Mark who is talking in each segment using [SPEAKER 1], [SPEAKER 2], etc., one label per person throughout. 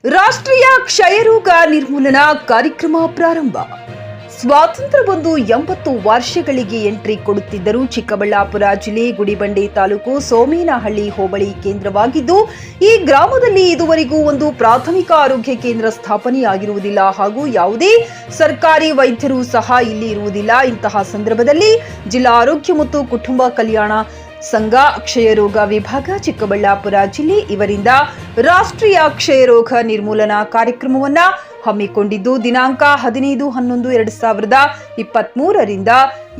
[SPEAKER 1] ರಾಷ್ಟ್ರೀಯ ಕ್ಷಯರೋಗ ನಿರ್ಮೂಲನಾ ಕಾರ್ಯಕ್ರಮ ಪ್ರಾರಂಭ. ಸ್ವಾತಂತ್ರ್ಯ ಬಂದು 80 ವರ್ಷಗಳಿಗೆ ಎಂಟ್ರಿ ಕೊಡುತ್ತಿದ್ದರೂ ಚಿಕ್ಕಬಳ್ಳಾಪುರ ಜಿಲ್ಲೆ ಗುಡಿಬಂಡೆ ತಾಲೂಕು ಸೋಮೇನಹಳ್ಳಿ ಹೋಬಳಿ ಕೇಂದ್ರವಾಗಿದ್ದು, ಈ ಗ್ರಾಮದಲ್ಲಿ ಇದುವರೆಗೂ ಒಂದು ಪ್ರಾಥಮಿಕ ಆರೋಗ್ಯ ಕೇಂದ್ರ ಸ್ಥಾಪನೆಯಾಗಿರುವುದಿಲ್ಲ ಹಾಗೂ ಯಾವುದೇ ಸರ್ಕಾರಿ ವೈದ್ಯರು ಸಹ ಇಲ್ಲಿ ಇರುವುದಿಲ್ಲ. ಇಂತಹ ಸಂದರ್ಭದಲ್ಲಿ ಜಿಲ್ಲಾ ಆರೋಗ್ಯ ಮತ್ತು ಕುಟುಂಬ ಕಲ್ಯಾಣ ಸಂಘ ಕ್ಷಯರೋಗ ವಿಭಾಗ ಚಿಕ್ಕಬಳ್ಳಾಪುರ ಜಿಲ್ಲೆ ಇವರಿಂದ ರಾಷ್ಟ್ರೀಯ ಕ್ಷಯರೋಗ ನಿರ್ಮೂಲನಾ ಕಾರ್ಯಕ್ರಮವನ್ನು ಹಮ್ಮಿಕೊಂಡಿದ್ದು, ದಿನಾಂಕ 15-11-2023 ರಿಂದ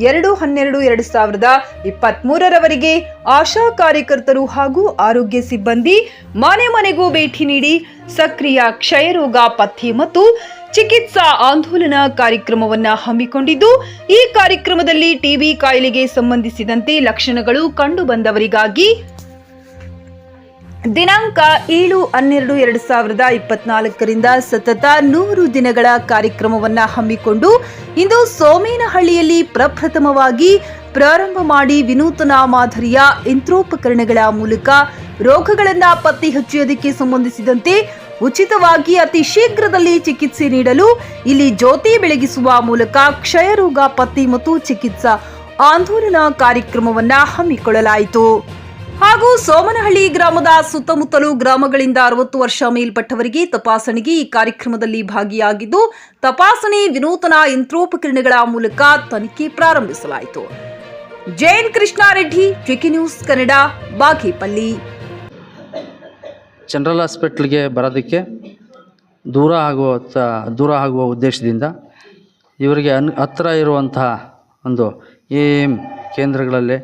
[SPEAKER 1] 2-12-2023 ರವರೆಗೆ ಆಶಾ ಕಾರ್ಯಕರ್ತರು ಹಾಗೂ ಆರೋಗ್ಯ ಸಿಬ್ಬಂದಿ ಮನೆ ಮನೆಗೂ ಭೇಟಿ ನೀಡಿ ಸಕ್ರಿಯ ಕ್ಷಯರೋಗ ಪತ್ತೆ ಮತ್ತು ಚಿಕಿತ್ಸಾ ಆಂದೋಲನ ಕಾರ್ಯಕ್ರಮವನ್ನು ಹಮ್ಮಿಕೊಂಡಿದ್ದು, ಈ ಕಾರ್ಯಕ್ರಮದಲ್ಲಿ ಟಿಬಿ ಕಾಯಿಲೆಗೆ ಸಂಬಂಧಿಸಿದಂತೆ ಲಕ್ಷಣಗಳು ಕಂಡು ಬಂದವರಿಗಾಗಿ ದಿನಾಂಕ 7-12-2024 ರಿಂದ ಸತತ 100 ದಿನಗಳ ಕಾರ್ಯಕ್ರಮವನ್ನು ಹಮ್ಮಿಕೊಂಡು ಇಂದು ಸೋಮೇನಹಳ್ಳಿಯಲ್ಲಿ ಪ್ರಪ್ರಥಮವಾಗಿ ಪ್ರಾರಂಭ ಮಾಡಿ ವಿನೂತನ ಮಾದರಿಯ ಯಂತ್ರೋಪಕರಣಗಳ ಮೂಲಕ ರೋಗಗಳನ್ನು ಪತ್ತೆ ಹಚ್ಚುವುದಕ್ಕೆ ಸಂಬಂಧಿಸಿದಂತೆ ಉಚಿತವಾಗಿ ಅತಿ ಶೀಘ್ರದಲ್ಲಿ ಚಿಕಿತ್ಸೆ ನೀಡಲು ಇಲ್ಲಿ ಜ್ಯೋತಿ ಬೆಳಗಿಸುವ ಮೂಲಕ ಕ್ಷಯರೋಗ ಪತ್ತೆ ಮತ್ತು ಚಿಕಿತ್ಸಾ ಆಂದೋಲನ ಕಾರ್ಯಕ್ರಮವನ್ನು ಹಮ್ಮಿಕೊಳ್ಳಲಾಯಿತು. ಹಾಗೂ ಸೋಮನಹಳ್ಳಿ ಗ್ರಾಮದ ಸುತ್ತಮುತ್ತಲು ಗ್ರಾಮಗಳಿಂದ 60 ವರ್ಷ ಮೇಲ್ಪಟ್ಟವರಿಗೆ ತಪಾಸಣೆಗೆ ಈ ಕಾರ್ಯಕ್ರಮದಲ್ಲಿ ಭಾಗಿಯಾಗಿದ್ದು, ತಪಾಸಣೆ ವಿನೂತನ ಯಂತ್ರೋಪಕರಣಗಳ ಮೂಲಕ ತನಿಖೆ ಪ್ರಾರಂಭಿಸಲಾಯಿತು. Jain Krishnareddy, GK news Kannada, Bagepalli.
[SPEAKER 2] General ಹಾಸ್ಪಿಟ್ಲ್ಗೆ ಬರೋದಕ್ಕೆ ದೂರ ಆಗುವ ಉದ್ದೇಶದಿಂದ ಇವರಿಗೆ ಹತ್ತಿರ ಇರುವಂತಹ ಒಂದು AM ಕೇಂದ್ರಗಳಲ್ಲಿ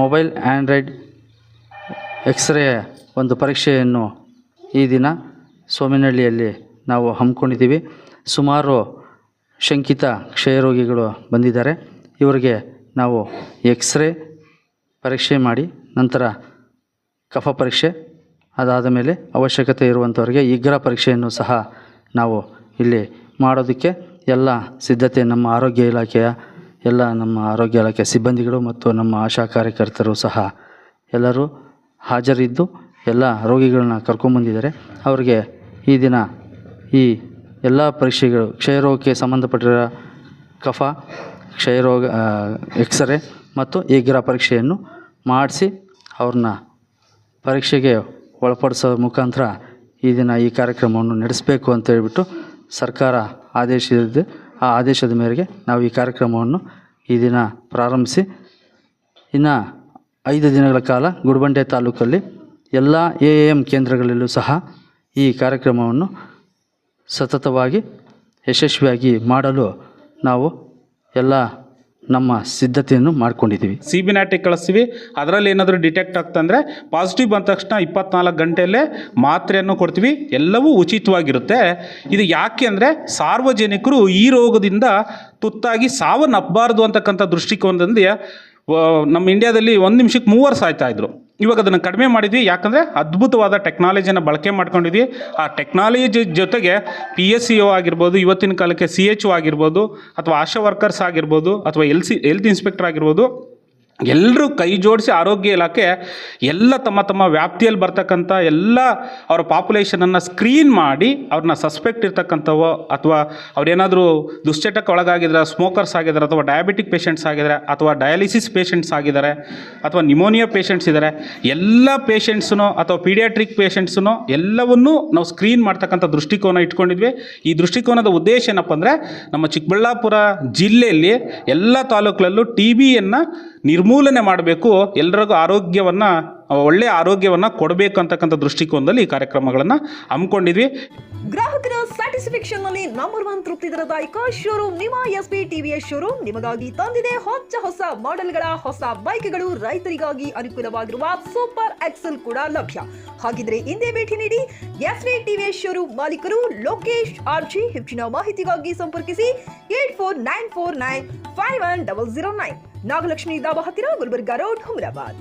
[SPEAKER 2] ಮೊಬೈಲ್ ಆ್ಯಂಡ್ರಾಯ್ಡ್ ಎಕ್ಸ್ರೇ ಒಂದು ಪರೀಕ್ಷೆಯನ್ನು ಈ ದಿನ ಸೋಮೇನಹಳ್ಳಿಯಲ್ಲಿ ನಾವು ಹಮ್ಮಿಕೊಂಡಿದ್ದೀವಿ. ಸುಮಾರು ಶಂಕಿತ ಕ್ಷಯರೋಗಿಗಳು ಬಂದಿದ್ದಾರೆ. ಇವರಿಗೆ ನಾವು ಎಕ್ಸ್ರೇ ಪರೀಕ್ಷೆ ಮಾಡಿ ನಂತರ ಕಫ ಪರೀಕ್ಷೆ, ಅದಾದ ಮೇಲೆ ಅವಶ್ಯಕತೆ ಇರುವಂಥವರಿಗೆ ಈಗ್ರ ಪರೀಕ್ಷೆಯನ್ನು ಸಹ ನಾವು ಇಲ್ಲಿ ಮಾಡೋದಕ್ಕೆ ಎಲ್ಲ ಸಿದ್ಧತೆ ನಮ್ಮ ಆರೋಗ್ಯ ಇಲಾಖೆಯ ಸಿಬ್ಬಂದಿಗಳು ಮತ್ತು ನಮ್ಮ ಆಶಾ ಕಾರ್ಯಕರ್ತರು ಸಹ ಎಲ್ಲರೂ ಹಾಜರಿದ್ದು ಎಲ್ಲ ರೋಗಿಗಳನ್ನ ಕರ್ಕೊಂಬಂದಿದ್ದಾರೆ. ಅವರಿಗೆ ಈ ದಿನ ಈ ಎಲ್ಲ ಪರೀಕ್ಷೆಗಳು ಕ್ಷಯರೋಗಕ್ಕೆ ಸಂಬಂಧಪಟ್ಟಿರೋ ಕಫ, ಕ್ಷಯರೋಗ ಎಕ್ಸ್ರೇ ಮತ್ತು ಈಗ್ರ ಪರೀಕ್ಷೆಯನ್ನು ಮಾಡಿಸಿ ಅವ್ರನ್ನ ಪರೀಕ್ಷೆಗೆ ಒಳಪಡಿಸೋ ಮುಖಾಂತರ ಈ ದಿನ ಈ ಕಾರ್ಯಕ್ರಮವನ್ನು ನಡೆಸಬೇಕು ಅಂತ ಹೇಳ್ಬಿಟ್ಟು ಸರ್ಕಾರ ಆದೇಶಿಸಿದೆ. ಆ ಆದೇಶದ ಮೇರೆಗೆ ನಾವು ಈ ಕಾರ್ಯಕ್ರಮವನ್ನು ಈ ದಿನ ಪ್ರಾರಂಭಿಸಿ ಇನ್ನು 5 ದಿನಗಳ ಕಾಲ ಗುಡಿಬಂಡೆ ತಾಲೂಕಲ್ಲಿ ಎಲ್ಲ AM ಕೇಂದ್ರಗಳಲ್ಲೂ ಸಹ ಈ ಕಾರ್ಯಕ್ರಮವನ್ನು ಸತತವಾಗಿ ಯಶಸ್ವಿಯಾಗಿ ಮಾಡಲು ನಾವು ಎಲ್ಲ ನಮ್ಮ ಸಿದ್ಧತೆಯನ್ನು ಮಾಡ್ಕೊಂಡಿದ್ದೀವಿ.
[SPEAKER 3] CB-ನಾಟಿಗೆ ಕಳಿಸ್ತೀವಿ. ಅದರಲ್ಲಿ ಏನಾದರೂ ಡಿಟೆಕ್ಟ್ ಆಗ್ತಂದರೆ ಪಾಸಿಟಿವ್ ಬಂದ ತಕ್ಷಣ 24 ಗಂಟೆಯಲ್ಲೇ ಮಾತ್ರೆಯನ್ನು ಕೊಡ್ತೀವಿ. ಎಲ್ಲವೂ ಉಚಿತವಾಗಿರುತ್ತೆ. ಇದು ಯಾಕೆ ಅಂದರೆ ಸಾರ್ವಜನಿಕರು ಈ ರೋಗದಿಂದ ತುತ್ತಾಗಿ ಸಾವನ್ನಪ್ಪಬಾರ್ದು ಅಂತಕ್ಕಂಥ ದೃಷ್ಟಿಕೋನದಿಂದ ನಮ್ಮ ಇಂಡಿಯಾದಲ್ಲಿ 1 ನಿಮಿಷಕ್ಕೆ 3 ಸಾಯ್ತಾಯಿದ್ರು. ಇವಾಗ ಅದನ್ನು ಕಡಿಮೆ ಮಾಡಿದ್ವಿ. ಯಾಕಂದರೆ ಅದ್ಭುತವಾದ ಟೆಕ್ನಾಲಜಿಯನ್ನು ಬಳಕೆ ಮಾಡ್ಕೊಂಡಿದ್ವಿ. ಆ ಟೆಕ್ನಾಲಜಿ ಜೊತೆಗೆ PSCO ಆಗಿರ್ಬೋದು, ಇವತ್ತಿನ ಕಾಲಕ್ಕೆ CHO ಆಗಿರ್ಬೋದು, ಅಥವಾ ಆಶಾ ವರ್ಕರ್ಸ್ ಆಗಿರ್ಬೋದು, ಅಥವಾ ಹೆಲ್ತ್ ಇನ್ಸ್ಪೆಕ್ಟರ್ ಆಗಿರ್ಬೋದು, ಎಲ್ಲರೂ ಕೈ ಜೋಡಿಸಿ ಆರೋಗ್ಯ ಇಲಾಖೆ ಎಲ್ಲ ತಮ್ಮ ವ್ಯಾಪ್ತಿಯಲ್ಲಿ ಬರ್ತಕ್ಕಂಥ ಎಲ್ಲ ಅವರ ಪಾಪ್ಯುಲೇಷನನ್ನು ಸ್ಕ್ರೀನ್ ಮಾಡಿ ಅವ್ರನ್ನ ಸಸ್ಪೆಕ್ಟ್ ಇರ್ತಕ್ಕಂಥವು ಅಥವಾ ಅವ್ರೇನಾದರೂ ದುಶ್ಚಟಕ್ಕೆ ಒಳಗಾಗಿದ್ದಾರೆ, ಸ್ಮೋಕರ್ಸ್ ಆಗಿದ್ದಾರೆ, ಅಥವಾ ಡಯಾಬಿಟಿಕ್ ಪೇಷಂಟ್ಸ್ ಆಗಿದ್ದಾರೆ, ಅಥವಾ ಡಯಾಲಿಸಿಸ್ ಪೇಷಂಟ್ಸ್ ಆಗಿದ್ದಾರೆ, ಅಥವಾ ನಿಮೋನಿಯಾ ಪೇಷಂಟ್ಸ್ ಇದ್ದಾರೆ, ಎಲ್ಲ ಪೇಷಂಟ್ಸನ್ನು ಅಥವಾ ಪೀಡಿಯಾಟ್ರಿಕ್ ಪೇಷಂಟ್ಸನ್ನು ಎಲ್ಲವನ್ನೂ ನಾವು ಸ್ಕ್ರೀನ್ ಮಾಡ್ತಕ್ಕಂಥ ದೃಷ್ಟಿಕೋನ ಇಟ್ಕೊಂಡಿದ್ವಿ. ಈ ದೃಷ್ಟಿಕೋನದ ಉದ್ದೇಶ ಏನಪ್ಪ ಅಂದರೆ ನಮ್ಮ ಚಿಕ್ಕಬಳ್ಳಾಪುರ ಜಿಲ್ಲೆಯಲ್ಲಿ ಎಲ್ಲ ತಾಲೂಕುಗಳಲ್ಲೂ TBಯನ್ನು ನಿರ್ಮೂಲನೆ ಮಾಡಬೇಕು, ಎಲ್ಲರಿಗೂ ಒಳ್ಳೆಯ ಆರೋಗ್ಯವನ್ನು ಕೊಡಬೇಕು ಅಂತಕ್ಕಂಥ ದೃಷ್ಟಿಕೋನದಲ್ಲಿ ಈ ಕಾರ್ಯಕ್ರಮಗಳನ್ನು ಹಮ್ಮಿಕೊಂಡಿದ್ವಿ.
[SPEAKER 1] ಗ್ರಾಹಕರ ಸ್ಯಾಟಿಸ್ಫ್ಯಾಕ್ಷನ್ ನಲ್ಲಿ ನಂಬರ್ 1 ತೃಪ್ತಿದಾಯಕ ಶೋರೂಮ್ ನಿಮ್ಮ SP TVS ಶೋರೂಮ್ ನಿಮಗಾಗಿ ತಂದಿದೆ ಹೊಸ ಮಾಡೆಲ್ಗಳ ಹೊಸ ಬೈಕ್ಗಳು. ರೈತರಿಗಾಗಿ ಅನುಕೂಲವಾಗಿರುವ ಸೂಪರ್ ಎಕ್ಸೆಲ್ ಕೂಡ ಲಭ್ಯ. ಹಾಗಿದ್ರೆ ಹಿಂದೆ ಭೇಟಿ ನೀಡಿ SP TVS ಶೋರೂಮ್ ಮಾಲೀಕರು ಲೋಕೇಶ್ RG. ಹೆಚ್ಚಿನ ಮಾಹಿತಿಗಾಗಿ ಸಂಪರ್ಕಿಸಿ 8494951009. ನಾಗಲಕ್ಷ್ಮಿ ದಾಬಾ ಹತ್ತಿರ, ಗುಲ್ಬರ್ಗಾ ರೋಡ್, ಹುಮರಾಬಾದ್.